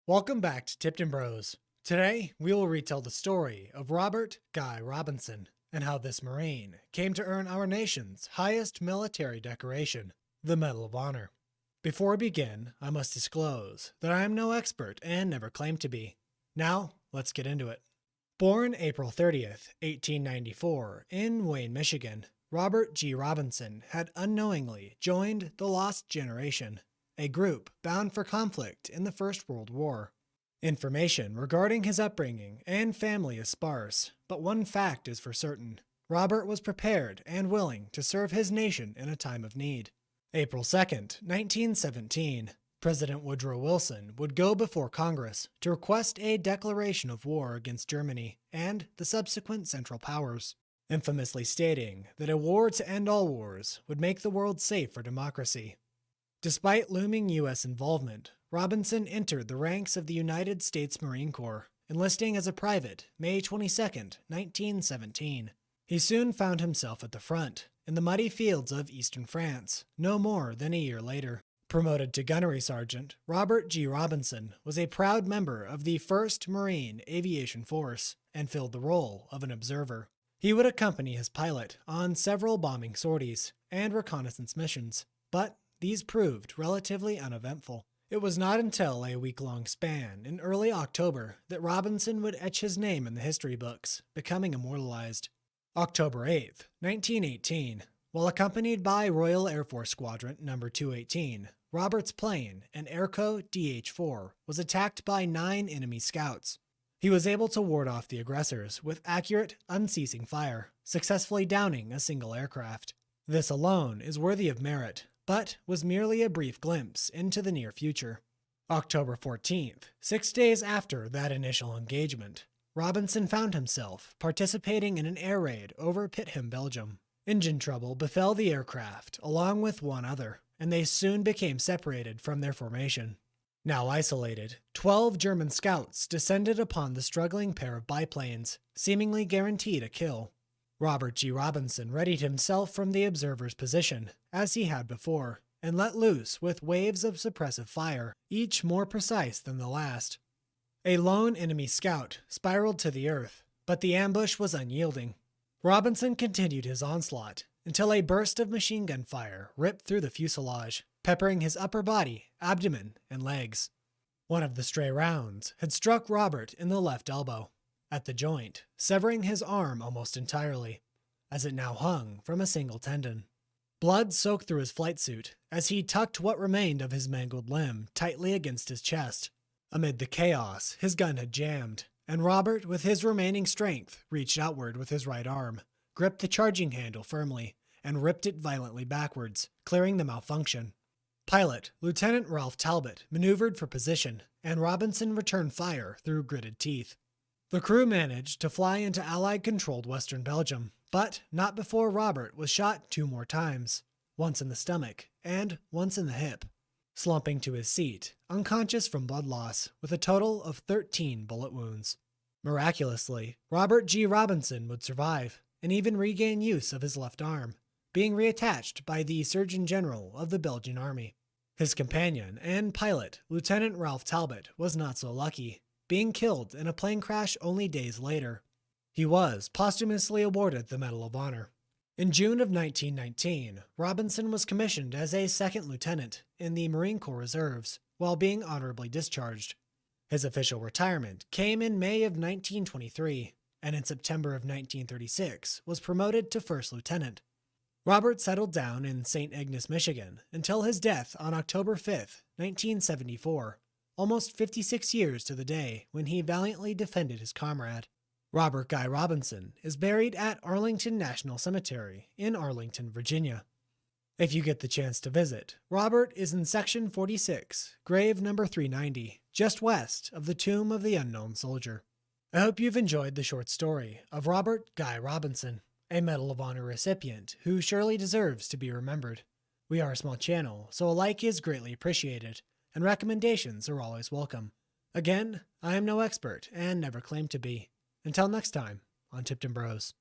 Welcome back to Tipton Bros. Today, we will retell the story of Robert Guy Robinson and how this Marine came to earn our nation's highest military decoration, the Medal of Honor. Before we begin, I must disclose that I am no expert and never claimed to be. Now, let's get into it. Born April 30th, 1894, in Wayne, Michigan, Robert G. Robinson had unknowingly joined the Lost Generation, a group bound for conflict in the First World War. Information regarding his upbringing and family is sparse, but one fact is for certain. Robert was prepared and willing to serve his nation in a time of need. April 2nd, 1917, President Woodrow Wilson would go before Congress to request a declaration of war against Germany and the subsequent Central Powers, infamously stating that a war to end all wars would make the world safe for democracy. Despite looming U.S. involvement, Robinson entered the ranks of the United States Marine Corps, enlisting as a private May 22, 1917. He soon found himself at the front, in the muddy fields of eastern France, no more than a year later. Promoted to gunnery sergeant, Robert G. Robinson was a proud member of the 1st Marine Aviation Force and filled the role of an observer. He would accompany his pilot on several bombing sorties and reconnaissance missions, but these proved relatively uneventful. It was not until a week-long span in early October that Robinson would etch his name in the history books, becoming immortalized. October 8th, 1918, while accompanied by Royal Air Force Squadron No. 218, Robert's plane, an Airco DH-4, was attacked by 9 enemy scouts. He was able to ward off the aggressors with accurate, unceasing fire, successfully downing a single aircraft. This alone is worthy of merit, but was merely a brief glimpse into the near future. October 14th, 6 days after that initial engagement, Robinson found himself participating in an air raid over Pittham, Belgium. Engine trouble befell the aircraft along with one other, and they soon became separated from their formation. Now isolated, 12 German scouts descended upon the struggling pair of biplanes, seemingly guaranteed a kill. Robert G. Robinson readied himself from the observer's position, as he had before, and let loose with waves of suppressive fire, each more precise than the last. A lone enemy scout spiraled to the earth, but the ambush was unyielding. Robinson continued his onslaught until a burst of machine gun fire ripped through the fuselage, peppering his upper body, abdomen, and legs. One of the stray rounds had struck Robert in the left elbow, at the joint, severing his arm almost entirely, as it now hung from a single tendon. Blood soaked through his flight suit as he tucked what remained of his mangled limb tightly against his chest. Amid the chaos, his gun had jammed, and Robert, with his remaining strength, reached outward with his right arm, gripped the charging handle firmly, and ripped it violently backwards, clearing the malfunction. Pilot Lieutenant Ralph Talbot maneuvered for position, and Robinson returned fire through gritted teeth. The crew managed to fly into Allied-controlled western Belgium, but not before Robert was shot 2 more times, once in the stomach and once in the hip, slumping to his seat, unconscious from blood loss, with a total of 13 bullet wounds. Miraculously, Robert G. Robinson would survive, and even regain use of his left arm, being reattached by the Surgeon General of the Belgian Army. His companion and pilot, Lieutenant Ralph Talbot, was not so lucky, being killed in a plane crash only days later. He was posthumously awarded the Medal of Honor. In June of 1919, Robinson was commissioned as a 2nd lieutenant in the Marine Corps Reserves while being honorably discharged. His official retirement came in May of 1923, and in September of 1936 was promoted to 1st lieutenant. Robert settled down in St. Ignace, Michigan, until his death on October 5, 1974, almost 56 years to the day when he valiantly defended his comrade. Robert Guy Robinson is buried at Arlington National Cemetery in Arlington, Virginia. If you get the chance to visit, Robert is in Section 46, grave number 390, just west of the Tomb of the Unknown Soldier. I hope you've enjoyed the short story of Robert Guy Robinson, a Medal of Honor recipient who surely deserves to be remembered. We are a small channel, so a like is greatly appreciated, and recommendations are always welcome. Again, I am no expert and never claim to be. Until next time on Tipton Bros.